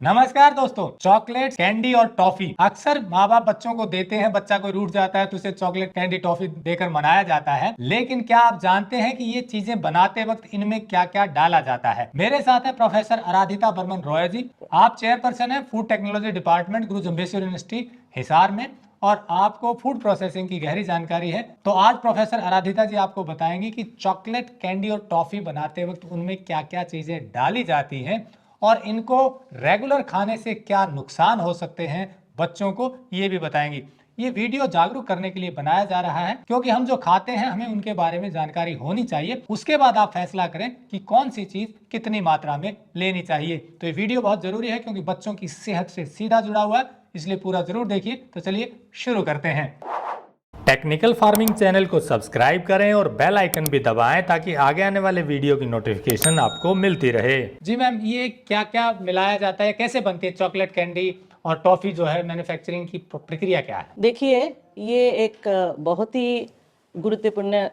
नमस्कार दोस्तों। Chocolate, candy और टॉफी अक्सर माँ बाप बच्चों को देते हैं। बच्चा कोई रूठ जाता है तो उसे चॉकलेट, कैंडी, टॉफी देकर मनाया जाता है। लेकिन क्या आप जानते हैं कि ये चीजें बनाते वक्त इनमें क्या क्या डाला जाता है? मेरे साथ है प्रोफेसर आराधिता बर्मन रॉय जी। आप चेयरपर्सन है फूड टेक्नोलॉजी डिपार्टमेंट, गुरु जम्बेश्वर यूनिवर्सिटी हिसार में, और आपको फूड प्रोसेसिंग की गहरी जानकारी है। तो आज प्रोफेसर आराधिता जी आपको बताएंगे कि चॉकलेट, कैंडी और टॉफी बनाते वक्त उनमें क्या क्या चीजें डाली जाती हैं और इनको रेगुलर खाने से क्या नुकसान हो सकते हैं बच्चों को, ये भी बताएंगी। ये वीडियो जागरूक करने के लिए बनाया जा रहा है क्योंकि हम जो खाते हैं हमें उनके बारे में जानकारी होनी चाहिए। उसके बाद आप फैसला करें कि कौन सी चीज कितनी मात्रा में लेनी चाहिए। तो ये वीडियो बहुत जरूरी है क्योंकि बच्चों की सेहत से सीधा जुड़ा हुआ है, इसलिए पूरा जरूर देखिए। तो चलिए शुरू करते हैं। टेक्निकल फार्मिंग चैनल को सब्सक्राइब करें और बेल आइकन भी दबाएं ताकि आगे आने वाले वीडियो की नोटिफिकेशन आपको मिलती रहे। जी मैम, ये क्या क्या मिलाया जाता है, कैसे बनती है चॉकलेट, कैंडी और टॉफी जो है, मैन्युफैक्चरिंग की प्रक्रिया क्या है? देखिए, ये एक बहुत ही गुरुत्वपूर्ण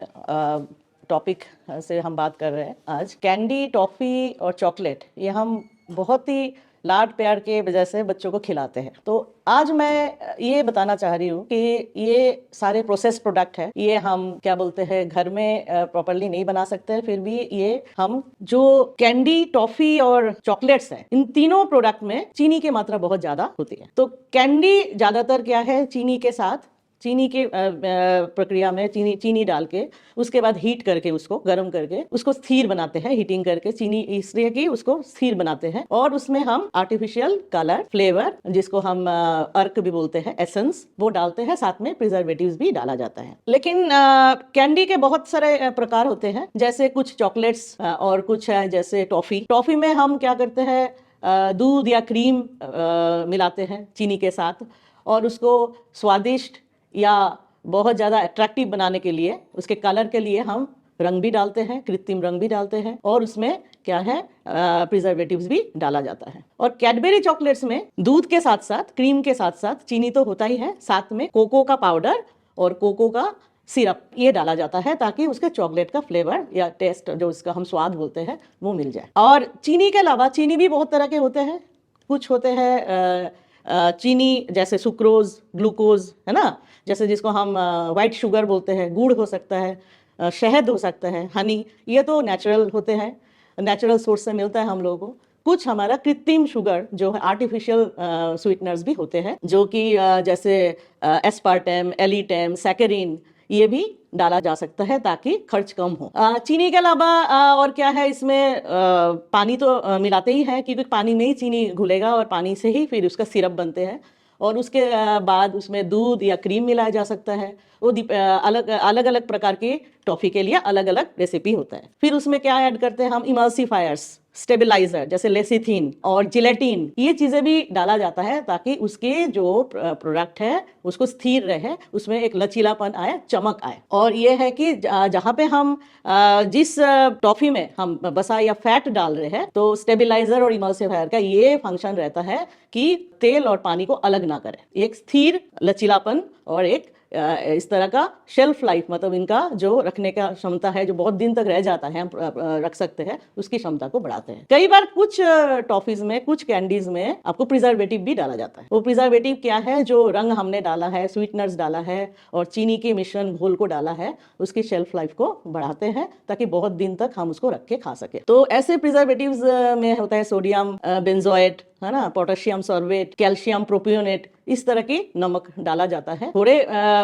टॉपिक से हम बात कर रहे हैं आज। कैंडी, टॉफ़ी और चॉकलेट ये हम बहुत ही लाड प्यार के वजह से बच्चों को खिलाते हैं। तो आज मैं ये बताना चाह रही हूँ कि ये सारे प्रोसेस प्रोडक्ट है, ये हम क्या बोलते हैं घर में प्रॉपरली नहीं बना सकते। फिर भी ये हम जो कैंडी, टॉफी और चॉकलेट्स हैं, इन तीनों प्रोडक्ट में चीनी की मात्रा बहुत ज्यादा होती है। तो कैंडी ज्यादातर क्या है, चीनी के साथ, चीनी के प्रक्रिया में चीनी डाल के उसके बाद हीट करके, उसको गर्म करके उसको स्थिर बनाते हैं। हीटिंग करके चीनी इसलिए कि उसको स्थिर बनाते हैं, और उसमें हम आर्टिफिशियल कलर, फ्लेवर, जिसको हम अर्क भी बोलते हैं, एसेंस, वो डालते हैं। साथ में प्रिजर्वेटिव्स भी डाला जाता है। लेकिन कैंडी के बहुत सारे प्रकार होते हैं, जैसे कुछ चॉकलेट्स और कुछ है जैसे टॉफी। टॉफी में हम क्या करते हैं, दूध या क्रीम मिलाते हैं चीनी के साथ, और उसको स्वादिष्ट या बहुत ज़्यादा अट्रैक्टिव बनाने के लिए, उसके कलर के लिए हम रंग भी डालते हैं, कृत्रिम रंग भी डालते हैं, और उसमें क्या है, प्रिजर्वेटिव्स भी डाला जाता है। और कैडबरी चॉकलेट्स में दूध के साथ साथ, क्रीम के साथ साथ चीनी तो होता ही है, साथ में कोको का पाउडर और कोको का सिरप ये डाला जाता है ताकि उसके चॉकलेट का फ्लेवर या टेस्ट, जो उसका हम स्वाद बोलते हैं, वो मिल जाए। और चीनी के अलावा चीनी भी बहुत तरह के होते हैं। कुछ होते हैं चीनी जैसे सुक्रोज, ग्लूकोज, है ना, जैसे जिसको हम वाइट शुगर बोलते हैं। गुड़ हो सकता है, शहद हो सकता है, हनी, ये तो नेचुरल होते हैं, नेचुरल सोर्स से मिलता है हम लोगों को। कुछ हमारा कृत्रिम शुगर जो है, आर्टिफिशियल स्वीटनर्स भी होते हैं, जो कि जैसे एस्पार्टेम, एलिटेम, सैकरीन, ये भी डाला जा सकता है ताकि खर्च कम हो। चीनी के अलावा और क्या है इसमें, पानी तो मिलाते ही है, क्योंकि पानी में ही चीनी घुलेगा और पानी से ही फिर उसका सिरप बनते हैं। और उसके बाद उसमें दूध या क्रीम मिलाया जा सकता है। वो अलग अलग प्रकार की टॉफ़ी के लिए अलग अलग रेसिपी होता है। फिर उसमें क्या ऐड करते हैं हम, इमल्सिफायर्स, स्टेबलाइजर जैसे लेसिथिन और जिलेटिन, ये चीज़ें भी डाला जाता है ताकि उसके जो प्रोडक्ट है उसको स्थिर रहे, उसमें एक लचीलापन आए, चमक आए। और ये है कि जहाँ पे हम जिस टॉफ़ी में हम वसा या फैट डाल रहे हैं, तो स्टेबलाइजर और इमल्सिफायर का ये फंक्शन रहता है कि तेल और पानी को अलग ना करे, एक स्थिर लचीलापन और एक इस तरह का शेल्फ लाइफ, मतलब इनका जो रखने का क्षमता है, जो बहुत दिन तक रह जाता है, हम रख सकते हैं, उसकी क्षमता को बढ़ाते हैं। कई बार कुछ टॉफीज में, कुछ कैंडीज में आपको प्रिजर्वेटिव भी डाला जाता है। वो प्रिजर्वेटिव क्या है, जो रंग हमने डाला है, स्वीटनर्स डाला है और चीनी के मिश्रण घोल को डाला है, उसकी शेल्फ लाइफ को बढ़ाते हैं ताकि बहुत दिन तक हम उसको रख के खा सके। तो ऐसे प्रिजर्वेटिव्स में होता है सोडियम बेंजोएट, है ना, पोटेशियम सॉर्बेट, कैल्शियम प्रोपियोनेट, इस तरह की नमक डाला जाता है। थोड़े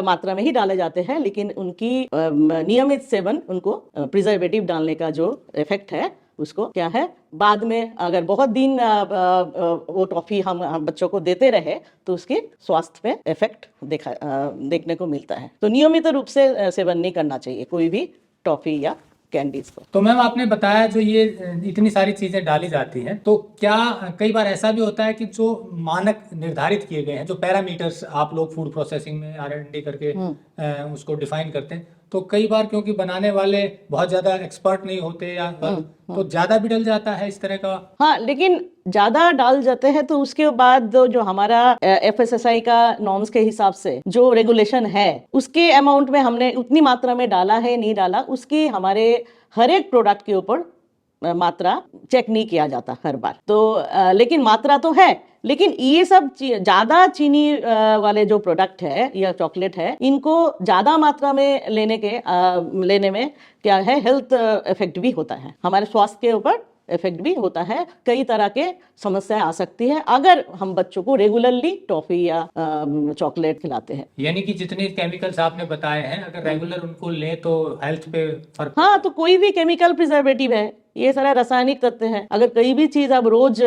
मात्रा में ही डाले जाते हैं, लेकिन उनकी नियमित सेवन, उनको प्रिजर्वेटिव डालने का जो इफेक्ट है उसको क्या है, बाद में अगर बहुत दिन वो टॉफी हम बच्चों को देते रहे तो उसके स्वास्थ्य पे इफेक्ट देखने को मिलता है। तो नियमित रूप से सेवन नहीं करना चाहिए कोई भी टॉफी या कैंडीज को। तो मैम, आपने बताया जो ये इतनी सारी चीजें डाली जाती हैं, तो क्या कई बार ऐसा भी होता है कि जो मानक निर्धारित किए गए हैं, जो पैरामीटर्स आप लोग फूड प्रोसेसिंग में R&D करके उसको डिफाइन करते हैं, तो कई बार क्योंकि बनाने वाले बहुत ज्यादा एक्सपर्ट नहीं होते या तो ज्यादा भी डल जाता है इस तरह का? हाँ, लेकिन ज्यादा डाल जाते हैं तो उसके बाद जो हमारा FSSAI का नॉर्म्स के हिसाब से जो रेगुलेशन है, उसके अमाउंट में हमने उतनी मात्रा में डाला है, नहीं डाला, उसकी हमारे हर एक प्रोडक्ट के ऊपर मात्रा चेक नहीं किया जाता हर बार। तो लेकिन मात्रा तो है, लेकिन ये सब ज्यादा चीनी वाले जो प्रोडक्ट है या चॉकलेट है, इनको ज्यादा मात्रा में लेने में क्या है, हेल्थ इफेक्ट भी होता है, हमारे स्वास्थ्य के ऊपर इफेक्ट भी होता है, कई तरह के समस्याएं आ सकती है अगर हम बच्चों को रेगुलरली टॉफी या चॉकलेट खिलाते हैं। यानी कि जितने केमिकल्स आपने बताए हैं, अगर रेगुलर उनको लें तो हेल्थ पे फर्क। हाँ, तो कोई भी केमिकल प्रिजर्वेटिव है, ये सारा रासायनिक तत्व है, अगर कोई भी चीज आप रोज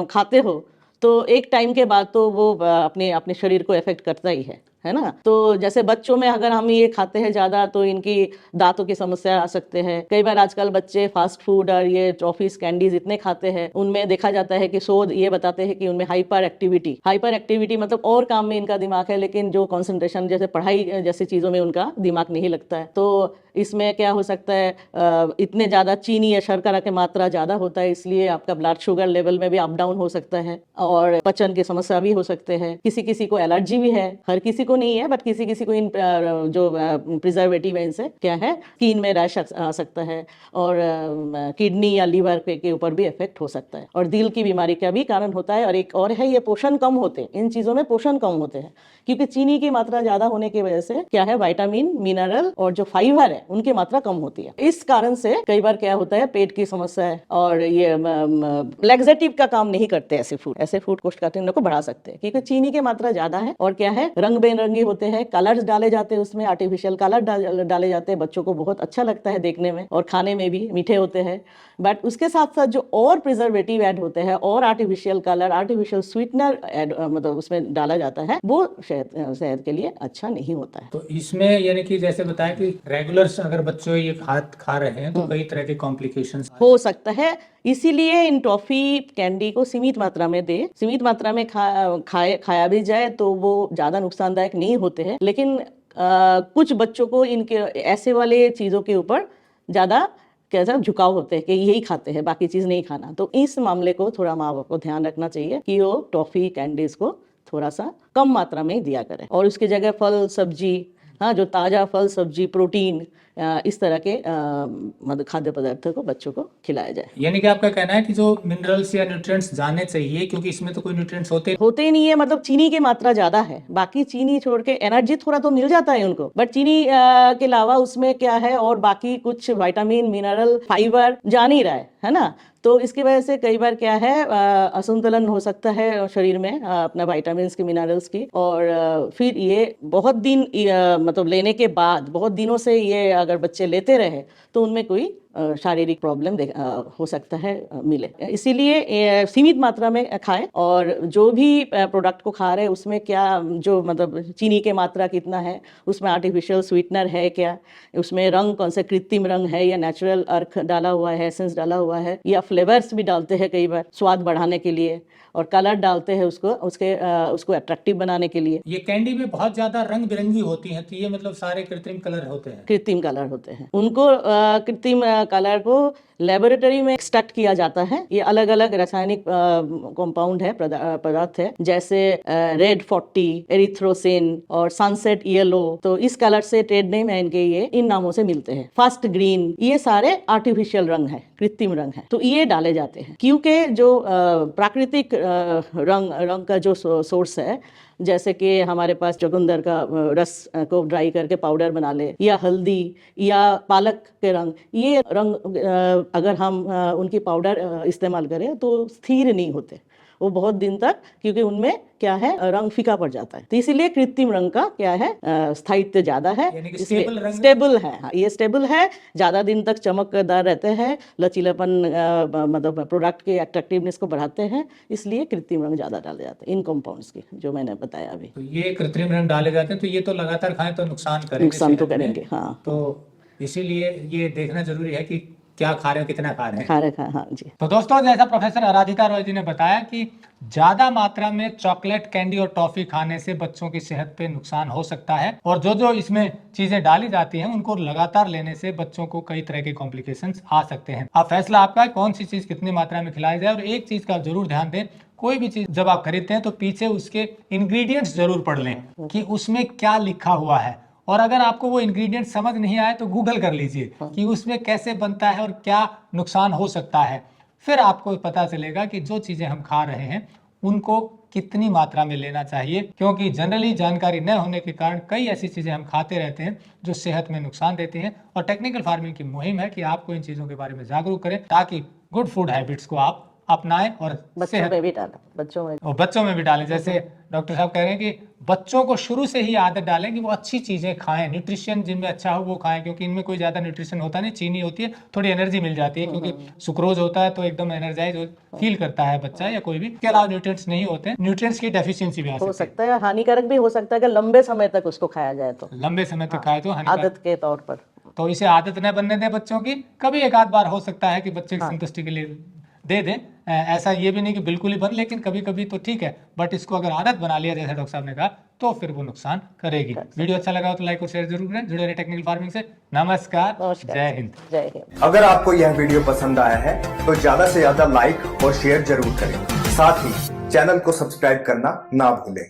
खाते हो तो एक टाइम के बाद तो वो अपने अपने शरीर को इफेक्ट करता ही है ना। तो जैसे बच्चों में अगर हम ये खाते हैं ज्यादा तो इनकी दांतों की समस्या आ सकते हैं। कई बार आजकल बच्चे फास्ट फूड और ये टॉफीज कैंडीज इतने खाते हैं, उनमें देखा जाता है कि शोध ये बताते हैं कि उनमें हाइपर एक्टिविटी मतलब और काम में इनका दिमाग है, लेकिन जो कंसंट्रेशन जैसे पढ़ाई जैसी चीजों में उनका दिमाग नहीं लगता है। तो इसमें क्या हो सकता है, इतने ज्यादा चीनी या शर्करा की मात्रा ज्यादा होता है, इसलिए आपका ब्लड शुगर लेवल में भी अप डाउन हो सकता है और पचन की समस्या भी हो सकते हैं। किसी किसी को एलर्जी भी है, हर किसी को नहीं है, बट किसी किसी को इन जो प्रिजर्वेटिव है इनसे क्या है, स्किन में रैश आ सकता है और किडनी या लीवर के ऊपर भी इफेक्ट हो सकता है और दिल की बीमारी का भी कारण होता है। और एक और है, ये पोषण कम होते हैं, इन चीजों में पोषण कम होते हैं, क्योंकि चीनी की मात्रा ज्यादा होने की वजह से क्या है, विटामिन मिनरल और जो फाइबर है उनकी मात्रा कम होती है। इस कारण से कई बार क्या होता है, पेट की समस्या है और ये लैक्सेटिव का काम नहीं करते ऐसे फूड कोष्ठकाठिन्य को बढ़ा सकते हैं, क्योंकि चीनी की मात्रा ज्यादा है और क्या है, रंग बेरंगी होते हैं, कलर्स डाले जाते हैं, उसमें आर्टिफिशियल कलर डाले जाते हैं, बच्चों को बहुत अच्छा लगता है देखने में और खाने में भी मीठे होते हैं। बट उसके साथ साथ जो और प्रिजर्वेटिव ऐड होते हैं और आर्टिफिशियल कलर, आर्टिफिशियल स्वीटनर मतलब उसमें डाला जाता है, वो सेहत के लिए अच्छा नहीं होता है। तो इसमें यानी कि जैसे बताया कि रेगुलर अगर बच्चों ये खा रहे हैं तो कई तरह के कॉम्प्लिकेशंस हो सकता है, इसीलिए इन टॉफी कैंडी को सीमित मात्रा में दे, सीमित मात्रा में खाया भी जाए तो वो ज्यादा नुकसानदायक नहीं होते हैं। लेकिन कुछ बच्चों को इनके ऐसे वाले चीजों के ऊपर ज्यादा कैसा झुकाव होते हैं कि यही खाते हैं, बाकी चीज नहीं खाना। तो इस मामले को थोड़ा माँ बाप को ध्यान रखना चाहिए कि वो टॉफी कैंडीज को थोड़ा सा कम मात्रा में ही दिया करें और उसकी जगह फल सब्जी, हाँ, जो ताज़ा फल सब्जी, प्रोटीन, इस तरह के मतलब खाद्य पदार्थों को बच्चों को खिलाया जाए। यानी कि आपका कहना है कि जो मिनरल्स या न्यूट्रिएंट्स जाने चाहिए, क्योंकि इसमें तो कोई न्यूट्रिएंट्स होते ही नहीं है, मतलब चीनी की मात्रा ज्यादा है, बाकी चीनी छोड़ के एनर्जी थोड़ा तो मिल जाता है उनको, बट चीनी के अलावा उसमें क्या है और बाकी कुछ विटामिन मिनरल फाइबर जा नहीं रहा है ना। तो इसकी वजह से कई बार क्या है, असंतुलन हो सकता है शरीर में अपना विटामिन्स की, मिनरल्स की, और फिर ये बहुत दिन मतलब लेने के बाद बहुत दिनों से ये अगर बच्चे लेते रहे तो उनमें कोई शारीरिक प्रॉब्लम हो सकता है मिले। इसीलिए सीमित मात्रा में खाएं और जो भी प्रोडक्ट को खा रहे हैं उसमें क्या जो मतलब चीनी के मात्रा कितना है, उसमें आर्टिफिशियल स्वीटनर है क्या, उसमें रंग कौन से कृत्रिम रंग है या नेचुरल अर्क डाला हुआ है, एसेंस डाला हुआ है, या फ्लेवर्स भी डालते हैं कई बार स्वाद बढ़ाने के लिए, और कलर डालते हैं उसको अट्रैक्टिव बनाने के लिए। ये कैंडी में बहुत ज्यादा रंग बिरंगी होती हैं, तो ये मतलब सारे कृत्रिम कलर होते हैं? कृत्रिम कलर होते हैं, उनको कृत्रिम कलर को लेबोरेटरी में एक्सट्रैक्ट किया जाता है। ये अलग अलग रासायनिक कंपाउंड है, पदार्थ है, जैसे रेड 40, एरिथ्रोसिन और सनसेट येलो। तो इस कलर से ट्रेड नेम है इनके, ये इन नामों से मिलते हैं। फर्स्ट ग्रीन, ये सारे आर्टिफिशियल रंग है, कृत्रिम रंग है, तो ये डाले जाते हैं क्योंकि जो प्राकृतिक रंग का जो सोर्स है, जैसे कि हमारे पास चुकंदर का रस को ड्राई करके पाउडर बना ले, या हल्दी या पालक के रंग, ये रंग अगर हम उनकी पाउडर इस्तेमाल करें तो स्थिर नहीं होते वो बहुत दिन तक, क्योंकि उनमें क्या है, रंग फीका पड़ जाता है। तो इसीलिए कृत्रिम रंग का क्या है, स्थायित्व ज्यादा है, स्टेबल है। हाँ, ये स्टेबल है, ज्यादा दिन तक चमकदार रहते हैं, लचीलापन मतलब प्रोडक्ट के अट्रैक्टिवनेस को बढ़ाते हैं, इसलिए कृत्रिम रंग ज्यादा डाले जाते हैं इन कंपाउंड्स के जो मैंने बताया अभी। तो ये कृत्रिम रंग डाले जाते हैं, तो ये तो लगातार खाएं तो नुकसान तो करेंगे। हाँ, तो इसीलिए ये देखना जरूरी है कि क्या खा रहे हो, कितना खा रहे हैं। हाँ जी। तो दोस्तों, जैसा प्रोफेसर आराधिका रॉय जी ने बताया कि ज्यादा मात्रा में चॉकलेट, कैंडी और टॉफी खाने से बच्चों की सेहत पे नुकसान हो सकता है, और जो इसमें चीजें डाली जाती हैं उनको लगातार लेने से बच्चों को कई तरह के कॉम्प्लिकेशंस आ सकते हैं। अब फैसला आपका है कौन सी चीज कितनी मात्रा में खिलाई जाए। और एक चीज का जरूर ध्यान दें, कोई भी चीज जब आप खरीदते हैं तो पीछे उसके इंग्रेडिएंट्स जरूर पढ़ लें कि उसमें क्या लिखा हुआ है, और अगर आपको वो इंग्रेडिएंट समझ नहीं आए तो गूगल कर लीजिए कि उसमें कैसे बनता है और क्या नुकसान हो सकता है। फिर आपको पता चलेगा कि जो चीजें हम खा रहे हैं उनको कितनी मात्रा में लेना चाहिए, क्योंकि जनरली जानकारी न होने के कारण कई ऐसी चीजें हम खाते रहते हैं जो सेहत में नुकसान देती हैं। और टेक्निकल फार्मिंग की मुहिम है कि आपको इन चीजों के बारे में जागरूक करें ताकि गुड फूड हैबिट्स को आप अपनाएं और बच्चों में भी डालें, बच्चों में भी डालें। जैसे डॉक्टर साहब कह रहे हैं कि बच्चों को शुरू से ही आदत डालें कि वो अच्छी चीजें खाएं, न्यूट्रिशन जिनमें अच्छा हो वो खाएं, क्योंकि इनमें कोई ज्यादा न्यूट्रिशन होता नहीं, चीनी होती है, थोड़ी एनर्जी मिल जाती है क्योंकि सुक्रोज होता है तो एकदम एनर्जाइज फील करता है बच्चा या कोई भी। इसके अलावा न्यूट्रिएंट्स नहीं होते हैं, न्यूट्रिएंट्स की डेफिशिएंसी भी आ हो सकती है। सकता है, हानिकारक भी हो सकता है कि लंबे समय तक उसको खाया जाए तो, लंबे समय तक खाए तो हानिकारक। आदत के तौर पर। तो इसे आदत न बनने दें बच्चों की। कभी एक आध बार हो सकता है कि बच्चे की संतुष्टि के लिए दे दें, ऐसा ये भी नहीं कि बिल्कुल ही बंद, लेकिन कभी कभी तो ठीक है। बट इसको अगर आदत बना लिया जैसे डॉक्टर साहब ने कहा तो फिर वो नुकसान करेगी। वीडियो अच्छा लगा हो तो लाइक और शेयर जरूर करें। जुड़े रहे टेक्निकल फार्मिंग से। नमस्कार, जय हिंद। जय हिंद। अगर आपको यह वीडियो पसंद आया है तो ज्यादा से ज्यादा लाइक और शेयर जरूर करें। साथ ही चैनल को सब्सक्राइब करना ना भूलें।